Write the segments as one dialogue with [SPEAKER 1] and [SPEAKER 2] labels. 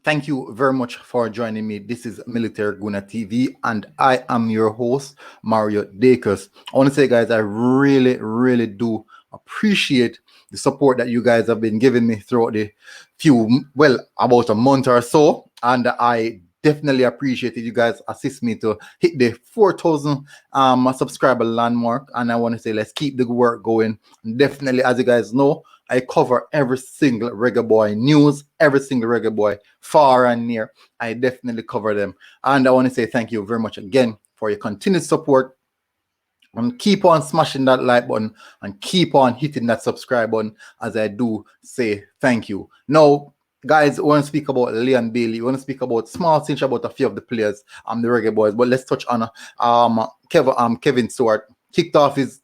[SPEAKER 1] Thank you very much for joining me. This is Military Guna TV, and I am your host, Mario Dakers. I want to say, guys, I really do appreciate the support that you guys have been giving me throughout the about a month or so. And I definitely appreciate it. You guys assist me to hit the 4,000 subscriber landmark. And I want to say, let's keep the work going. And definitely, as you guys know, I cover every single Reggae Boy news, every single Reggae Boy, far and near. I definitely cover them. And I want to say thank you very much again for your continued support. And keep on smashing that like button and keep on hitting that subscribe button as I do say thank you. Now, guys, we want to speak about Leon Bailey. We want to speak about small things about a few of the players, the Reggae Boys. But let's touch on Kevin Stewart. Kicked off his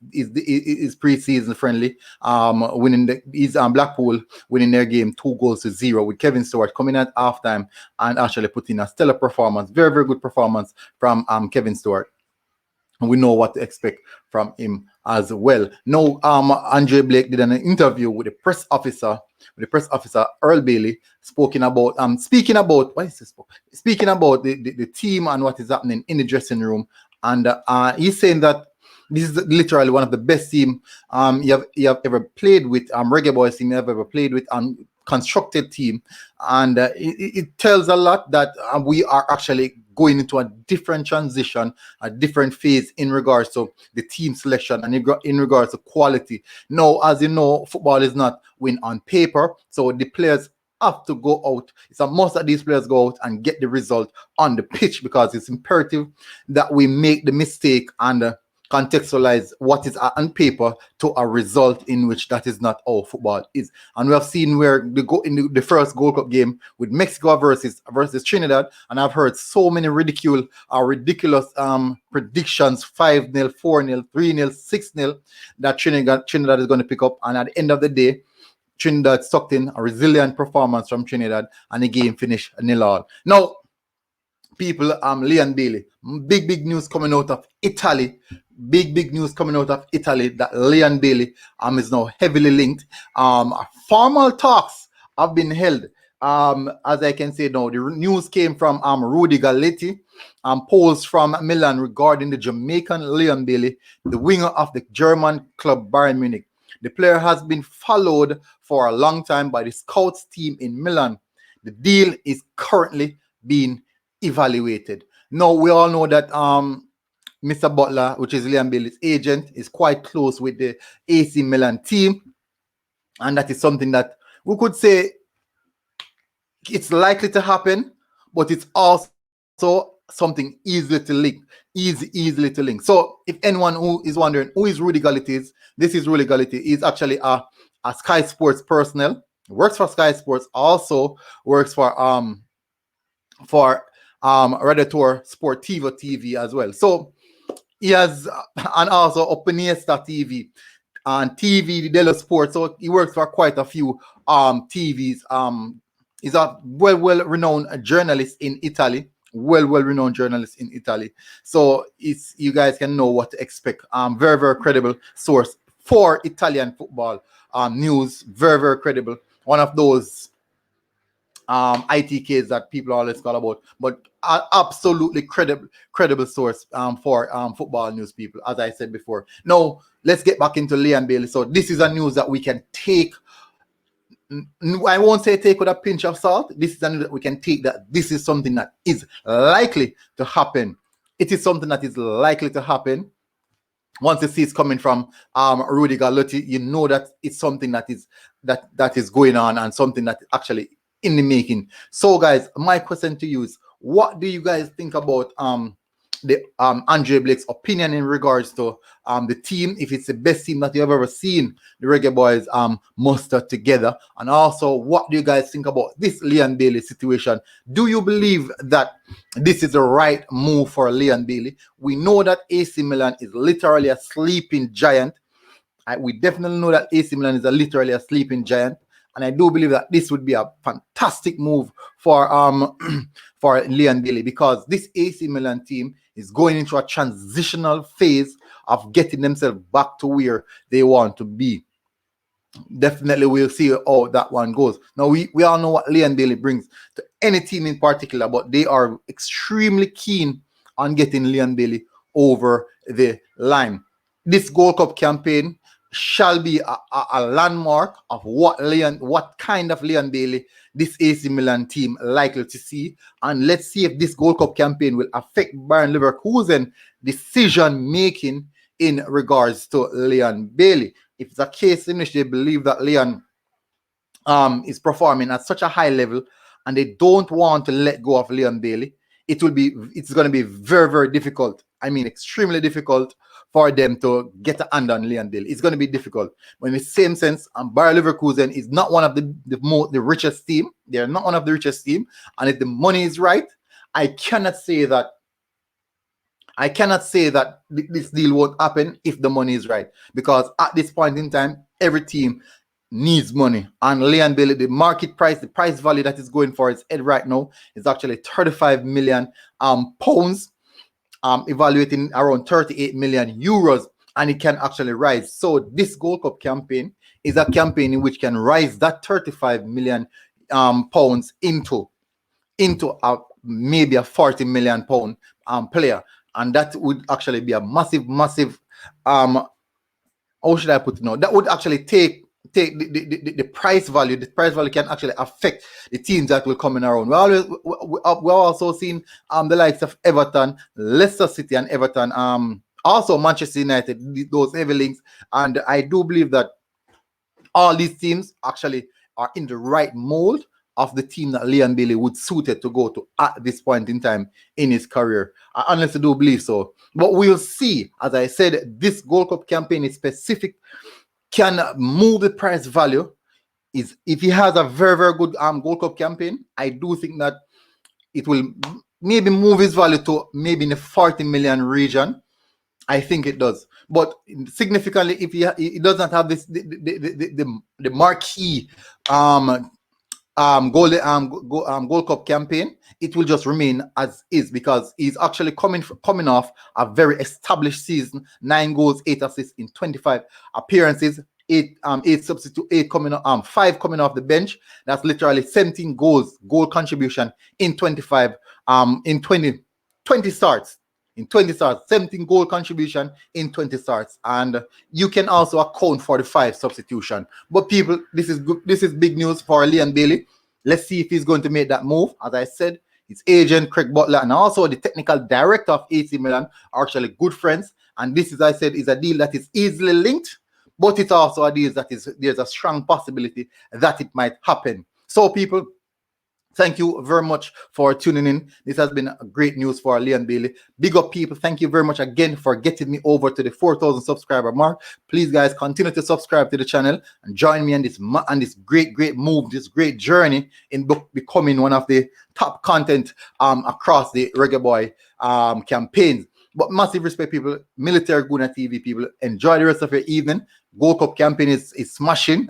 [SPEAKER 1] pre-season friendly, winning Blackpool winning their game 2-0 with Kevin Stewart coming at halftime and actually putting a stellar performance, very good performance from Kevin Stewart. And we know what to expect from him as well. Now, Andre Blake did an interview with the press officer, Earl Bailey, speaking about the team and what is happening in the dressing room. And he's saying that this is literally one of the best team you have ever played with, Reggae Boys team you have ever played with, constructed team. And it tells a lot that we are actually going into a different transition, a different phase in regards to the team selection and in regards to quality. Now, as you know, football is not win on paper, so the players have to go out. It's a must that these players go out and get the result on the pitch, because it's imperative that we make the mistake and contextualize what is on paper to a result in which that is not how football is. And we have seen where they go in the first Gold Cup game with Mexico versus Trinidad, and I've heard so many ridiculous predictions: 5-0, 4-0, 3-0, 6-0 that Trinidad is going to pick up. And at the end of the day, Trinidad sucked in a resilient performance from Trinidad, and the game finished 0-0. Now, people, Leon Bailey, big news coming out of Italy. Big news coming out of Italy that Leon Bailey is now heavily linked. Formal talks have been held. As I can say now, the news came from Rudy Galletti, polls from Milan regarding the Jamaican Leon Bailey, the winger of the German club Bayern Munich. The player has been followed for a long time by the scouts team in Milan. The deal is currently being evaluated. Now, we all know that Mr. Butler, which is Leon Bailey's agent, is quite close with the AC Milan team. And that is something that we could say it's likely to happen, but it's also something easily to link. Easily to link. So if anyone who is wondering who is Rudy Galletti is, this is Rudy Galletti. He's actually a Sky Sports personnel. Works for Sky Sports, also works for Redditor Sportivo TV as well. So he has, and also Opiniesta TV and TV dello Sport. So he works for quite a few TVs. He's a well-renowned journalist in Italy. Well-renowned journalist in Italy. So you guys can know what to expect. Very credible source for Italian football news. Very credible. One of those ITKs that people always call about, but absolutely credible source for football news people, as I said before. Now, let's get back into Leon Bailey. So this is a news that we can take, I won't say take with a pinch of salt. This is a news that we can take, that this is something that is likely to happen. It is something that is likely to happen. Once you see it's coming from Rudy Galletti, you know that it's something that is going on and something that actually in the making. So guys, my question to you is, what do you guys think about the Andre Blake's opinion in regards to the team, if it's the best team that you've ever seen the Reggae Boys muster together? And also, what do you guys think about this Leon Bailey situation? Do you believe that this is the right move for Leon Bailey? We know that AC Milan is literally a sleeping giant. We definitely know that AC Milan is literally a sleeping giant. And I do believe that this would be a fantastic move for Leon Bailey, because this AC Milan team is going into a transitional phase of getting themselves back to where they want to be. Definitely we'll see how that one goes. Now, we all know what Leon Bailey brings to any team in particular, but they are extremely keen on getting Leon Bailey over the line. This Gold Cup campaign shall be a landmark of what kind of Leon Bailey this AC Milan team likely to see. And let's see if this Gold Cup campaign will affect Bayern Leverkusen decision making in regards to Leon Bailey. If it's a case in which they believe that Leon is performing at such a high level and they don't want to let go of Leon Bailey, it's going to be very, very difficult. I mean, extremely difficult for them to get a hand on Leon Bailey. It's going to be difficult. But in the same sense, Bayer Leverkusen is not one of the richest team. They're not one of the richest team. And if the money is right, I cannot say that this deal won't happen if the money is right. Because at this point in time, every team needs money. And Leon Bailey, the market price, the price value that is going for his head right now is actually 35 million pounds, evaluating around 38 million euros, and it can actually rise. So this Gold Cup campaign is a campaign in which can rise that 35 million pounds into maybe a 40 million pound player. And that would actually be a massive how should I put it now? That would actually take the price value. The price value can actually affect the teams that will come in around. We're also seen the likes of Everton, Leicester City, and Everton. Also Manchester United, those heavy links. And I do believe that all these teams actually are in the right mold of the team that Leon Bailey would suited to go to at this point in time in his career. I honestly do believe so. But we'll see. As I said, this Gold Cup campaign is specific, can move the price value. Is if he has a very, very good Gold Cup campaign, I do think that it will maybe move his value to maybe in the 40 million region. I think it does. But significantly, if he does not have this the marquee Gold Cup campaign, it will just remain as is, because he's actually coming off a very established season, 9 goals, 8 assists in 25 appearances, 8 substitute, 8 coming 5 coming off the bench. That's literally 17 goal contribution in 25 in 20 starts. In 20 starts, 17 goal contribution in 20 starts, and you can also account for the 5 substitution. But people, this is good. This is big news for Leon Bailey. Let's see if he's going to make that move. As I said, his agent Craig Butler and also the technical director of AC Milan are actually good friends. And this, as I said, is a deal that is easily linked, but it's also a deal that there's a strong possibility that it might happen. So people, thank you very much for tuning in. This has been great news for Leon Bailey. Big up, people. Thank you very much again for getting me over to the 4,000 subscriber mark. Please, guys, continue to subscribe to the channel and join me on this great move, this great journey in becoming one of the top content across the Reggae Boy campaigns. But massive respect, people. Military Guna TV, people. Enjoy the rest of your evening. Gold Cup campaign is smashing.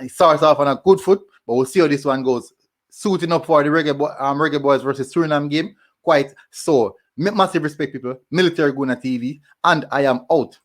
[SPEAKER 1] It starts off on a good foot, but we'll see how this one goes. Suiting up for the Reggae Boys versus Suriname game. Quite so. Massive respect, people. Military Guna TV. And I am out.